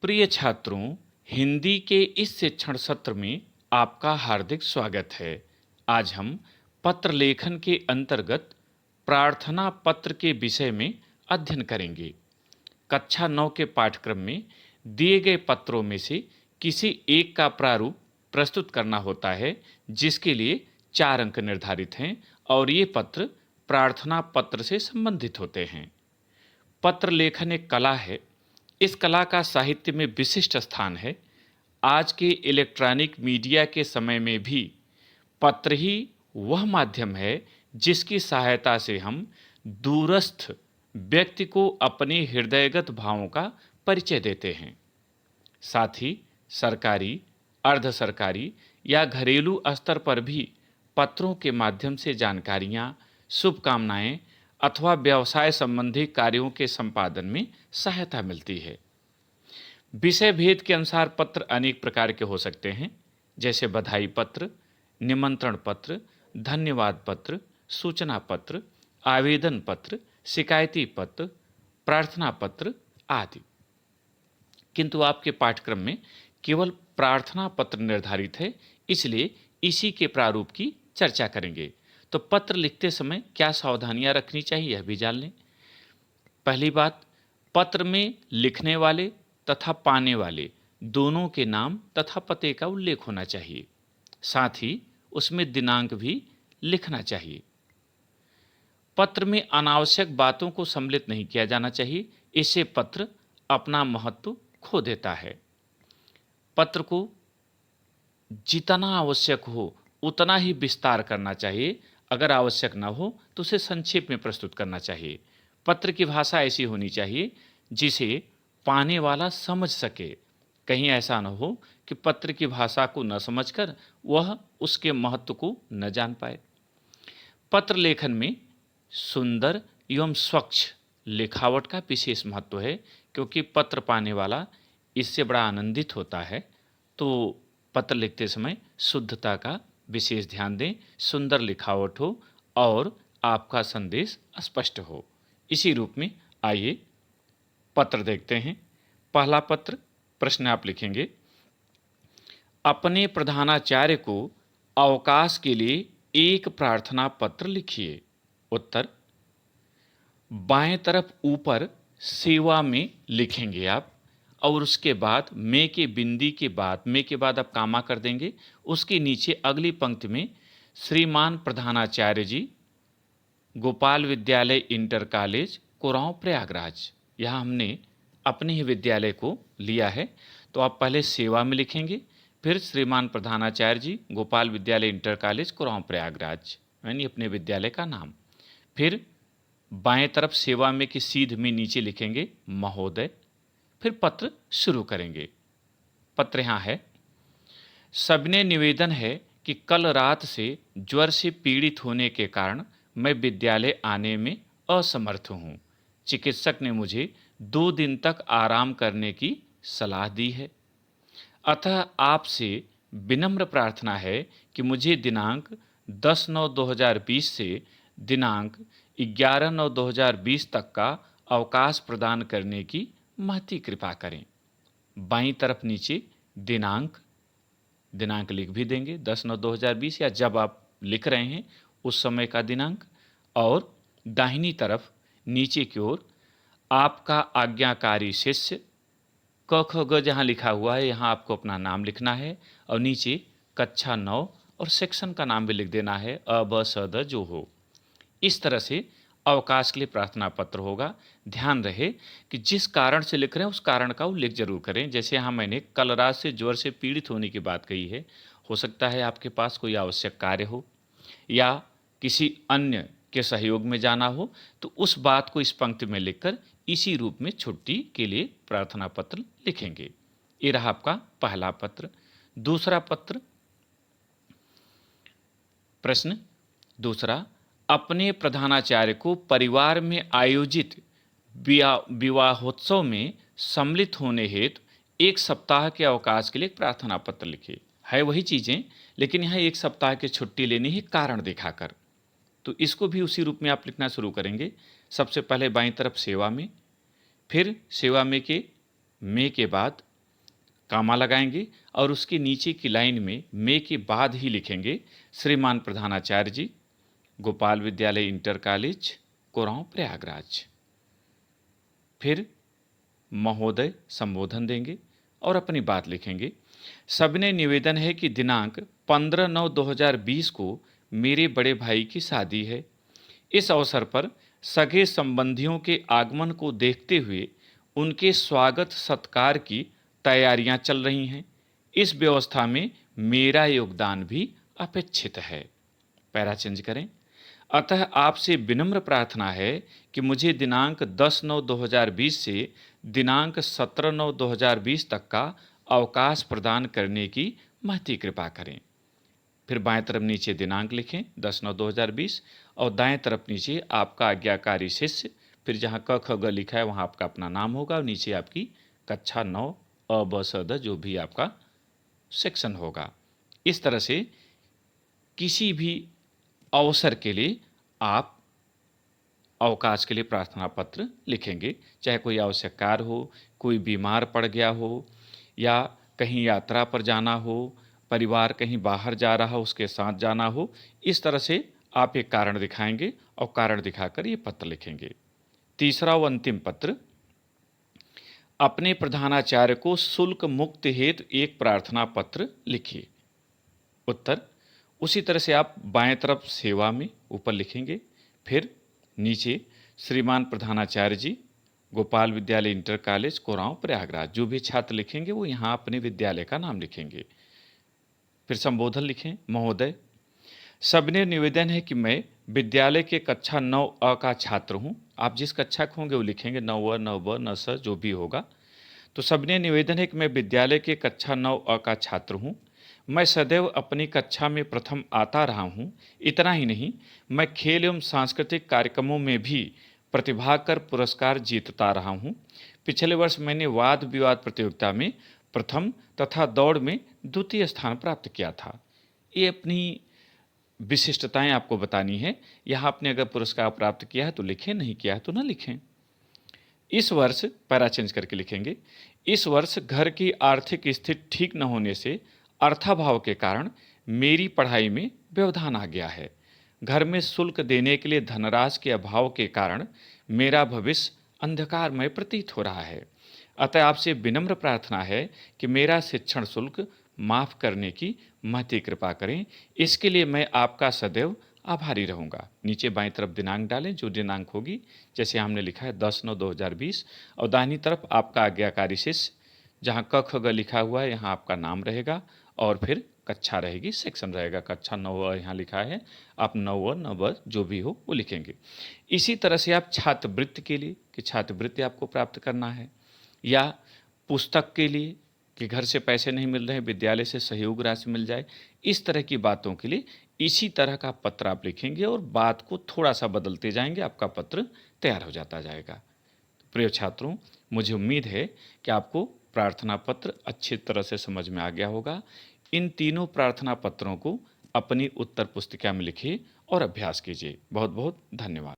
प्रिय छात्रों, हिंदी के इस शिक्षण सत्र में आपका हार्दिक स्वागत है। आज हम पत्र लेखन के अंतर्गत प्रार्थना पत्र के विषय में अध्ययन करेंगे। कक्षा 9 के पाठ्यक्रम में दिए गए पत्रों में से किसी एक का प्रारूप प्रस्तुत करना होता है, जिसके लिए 4 अंक निर्धारित हैं और ये पत्र प्रार्थना पत्र से संबंधित होते हैं। पत्र लेखन एक कला है। इस कला का साहित्य में विशिष्ट स्थान है। आज के इलेक्ट्रॉनिक मीडिया के समय में भी पत्र ही वह माध्यम है जिसकी सहायता से हम दूरस्थ व्यक्ति को अपने हृदयगत भावों का परिचय देते हैं। साथ ही सरकारी, अर्ध सरकारी या घरेलू स्तर पर भी पत्रों के माध्यम से जानकारियां, शुभकामनाएं अथवा व्यवसाय संबंधी कार्यों के संपादन में सहायता मिलती है। विषय भेद के अनुसार पत्र अनेक प्रकार के हो सकते हैं, जैसे बधाई पत्र, निमंत्रण पत्र, धन्यवाद पत्र, सूचना पत्र, आवेदन पत्र, शिकायती पत्र, प्रार्थना पत्र आदि। किंतु आपके पाठ्यक्रम में केवल प्रार्थना पत्र निर्धारित है, इसलिए इसी के प्रारूप की चर्चा करेंगे। तो पत्र लिखते समय क्या सावधानियां रखनी चाहिए, यह भी जान लें। पहली बात, पत्र में लिखने वाले तथा पाने वाले दोनों के नाम तथा पते का उल्लेख होना चाहिए। साथ ही उसमें दिनांक भी लिखना चाहिए। पत्र में अनावश्यक बातों को सम्मिलित नहीं किया जाना चाहिए, इससे पत्र अपना महत्व खो देता है। पत्र को जितना आवश्यक हो उतना ही विस्तार करना चाहिए। अगर आवश्यक न हो तो उसे संक्षेप में प्रस्तुत करना चाहिए। पत्र की भाषा ऐसी होनी चाहिए जिसे पाने वाला समझ सके। कहीं ऐसा न हो कि पत्र की भाषा को न समझकर वह उसके महत्व को न जान पाए। पत्र लेखन में सुंदर एवं स्वच्छ लिखावट का विशेष महत्व है, क्योंकि पत्र पाने वाला इससे बड़ा आनंदित होता है। तो पत्र लिखते समय शुद्धता का विशेष ध्यान दें, सुंदर लिखावट हो और आपका संदेश स्पष्ट हो। इसी रूप में आइए पत्र देखते हैं। पहला पत्र, प्रश्न आप लिखेंगे, अपने प्रधानाचार्य को अवकाश के लिए एक प्रार्थना पत्र लिखिए। उत्तर, बाएं तरफ ऊपर सेवा में लिखेंगे आप, और उसके बाद में के बिंदी के बाद, में के बाद आप कामा कर देंगे। उसके नीचे अगली पंक्ति में श्रीमान प्रधानाचार्य जी, गोपाल विद्यालय इंटर कॉलेज, कुरांव, प्रयागराज। यहाँ हमने अपने ही विद्यालय को लिया है, तो आप पहले सेवा में लिखेंगे, फिर श्रीमान प्रधानाचार्य जी, गोपाल विद्यालय इंटर कॉलेज, कुरांव, प्रयागराज, यानी अपने विद्यालय का नाम। फिर बाएं तरफ सेवा में की सीध में नीचे लिखेंगे महोदय। फिर पत्र शुरू करेंगे। पत्र यहाँ है, सविनय निवेदन है कि कल रात से ज्वर से पीड़ित होने के कारण मैं विद्यालय आने में असमर्थ हूँ। चिकित्सक ने मुझे 2 दिन तक आराम करने की सलाह दी है। अतः आपसे विनम्र प्रार्थना है कि मुझे दिनांक 10/9/2020 से दिनांक 11/9/2020 तक का अवकाश प्रदान करने की महती कृपा करें। बाईं तरफ नीचे दिनांक लिख भी देंगे, 10/9/2020, या जब आप लिख रहे हैं उस समय का दिनांक। और दाहिनी तरफ नीचे की ओर आपका आज्ञाकारी शिष्य, क ख ग जहाँ लिखा हुआ है यहाँ आपको अपना नाम लिखना है, और नीचे कक्षा 9 और सेक्शन का नाम भी लिख देना है, अ ब स द जो हो। इस तरह से अवकाश के लिए प्रार्थना पत्र होगा। ध्यान रहे कि जिस कारण से लिख रहे हैं उस कारण का उल्लेख जरूर करें। जैसे यहाँ मैंने कल रात से ज्वर से पीड़ित होने की बात कही है, हो सकता है आपके पास कोई आवश्यक कार्य हो या किसी अन्य के सहयोग में जाना हो, तो उस बात को इस पंक्ति में लिखकर इसी रूप में छुट्टी के लिए प्रार्थना पत्र लिखेंगे। ये रहा आपका पहला पत्र। दूसरा पत्र, प्रश्न दूसरा, अपने प्रधानाचार्य को परिवार में आयोजित विवाहोत्सव में सम्मिलित होने हेतु 1 सप्ताह के अवकाश के लिए प्रार्थना पत्र लिखे। है वही चीज़ें, लेकिन यहाँ 1 सप्ताह की छुट्टी लेने ही कारण दिखाकर। तो इसको भी उसी रूप में आप लिखना शुरू करेंगे। सबसे पहले बाईं तरफ सेवा में, फिर सेवा में के बाद कामा लगाएंगे और उसके नीचे की लाइन में के बाद ही लिखेंगे श्रीमान प्रधानाचार्य जी, गोपाल विद्यालय इंटर कॉलेज, कोरांव, प्रयागराज। फिर महोदय संबोधन देंगे और अपनी बात लिखेंगे। सविनय निवेदन है कि दिनांक 15/9/2020 को मेरे बड़े भाई की शादी है। इस अवसर पर सगे संबंधियों के आगमन को देखते हुए उनके स्वागत सत्कार की तैयारियां चल रही हैं। इस व्यवस्था में मेरा योगदान भी अपेक्षित है। पैरा चेंज करें। अतः आपसे विनम्र प्रार्थना है कि मुझे दिनांक 10/9/2020 से दिनांक 17/9/2020 तक का अवकाश प्रदान करने की महती कृपा करें। फिर बाएं तरफ नीचे दिनांक लिखें 10/9/2020 और दाएं तरफ नीचे आपका आज्ञाकारी शिष्य, फिर जहां क ख ग लिखा है वहां आपका अपना नाम होगा और नीचे आपकी कक्षा 9 अ ब स द जो भी आपका सेक्शन होगा। इस तरह से किसी भी अवसर के लिए आप अवकाश के लिए प्रार्थना पत्र लिखेंगे, चाहे कोई आवश्यक कार्य हो, कोई बीमार पड़ गया हो या कहीं यात्रा पर जाना हो, परिवार कहीं बाहर जा रहा हो उसके साथ जाना हो। इस तरह से आप एक कारण दिखाएंगे और कारण दिखाकर ये पत्र लिखेंगे। तीसरा व अंतिम पत्र, अपने प्रधानाचार्य को शुल्क मुक्त हेतु एक प्रार्थना पत्र लिखिए। उत्तर, उसी तरह से आप बाएं तरफ सेवा में ऊपर लिखेंगे, फिर नीचे श्रीमान प्रधानाचार्य जी, गोपाल विद्यालय इंटर कॉलेज, कोरांव, प्रयागराज। जो भी छात्र लिखेंगे वो यहाँ अपने विद्यालय का नाम लिखेंगे। फिर संबोधन लिखें। महोदय, सविनय निवेदन है कि मैं विद्यालय के कक्षा 9 का छात्र हूँ। आप जिस कक्षा के होंगे वो लिखेंगे, 9 9 9 स जो भी होगा। तो सविनय निवेदन है कि मैं विद्यालय के कक्षा 9 का छात्र हूँ। मैं सदैव अपनी कक्षा में प्रथम आता रहा हूँ। इतना ही नहीं, मैं खेल एवं सांस्कृतिक कार्यक्रमों में भी प्रतिभाग कर पुरस्कार जीतता रहा हूँ। पिछले वर्ष मैंने वाद विवाद प्रतियोगिता में प्रथम तथा दौड़ में द्वितीय स्थान प्राप्त किया था। ये अपनी विशिष्टताएं आपको बतानी है। यहाँ आपने अगर पुरस्कार प्राप्त किया है तो लिखें, नहीं किया है तो ना लिखें। इस वर्ष, पैरा चेंज करके लिखेंगे, इस वर्ष घर की आर्थिक स्थिति ठीक न होने से अर्थाभाव के कारण मेरी पढ़ाई में व्यवधान आ गया है। घर में शुल्क देने के लिए धनराशि के अभाव के कारण मेरा भविष्य अंधकारमय प्रतीत हो रहा है। अतः आपसे विनम्र प्रार्थना है कि मेरा शिक्षण शुल्क माफ करने की महती कृपा करें। इसके लिए मैं आपका सदैव आभारी रहूंगा। नीचे बाईं तरफ दिनांक डालें, जो दिनांक होगी, जैसे हमने लिखा है 10/9/2020, और दाहिनी तरफ आपका आज्ञाकारी शिष्य, जहाँ क ख ग लिखा हुआ है यहाँ आपका नाम रहेगा और फिर कक्षा रहेगी, सेक्शन रहेगा। कक्षा 9 यहाँ लिखा है, आप 9 9 जो भी हो वो लिखेंगे। इसी तरह से आप छात्रवृत्ति के लिए कि छात्रवृत्ति आपको प्राप्त करना है, या पुस्तक के लिए कि घर से पैसे नहीं मिल रहे हैं, विद्यालय से सहयोग राशि मिल जाए, इस तरह की बातों के लिए इसी तरह का पत्र आप लिखेंगे और बात को थोड़ा सा बदलते जाएंगे, आपका पत्र तैयार हो जाता जाएगा। प्रिय छात्रों, मुझे उम्मीद है कि आपको प्रार्थना पत्र अच्छी तरह से समझ में आ गया होगा। इन तीनों प्रार्थना पत्रों को अपनी उत्तर पुस्तिका में लिखिए और अभ्यास कीजिए। बहुत बहुत धन्यवाद।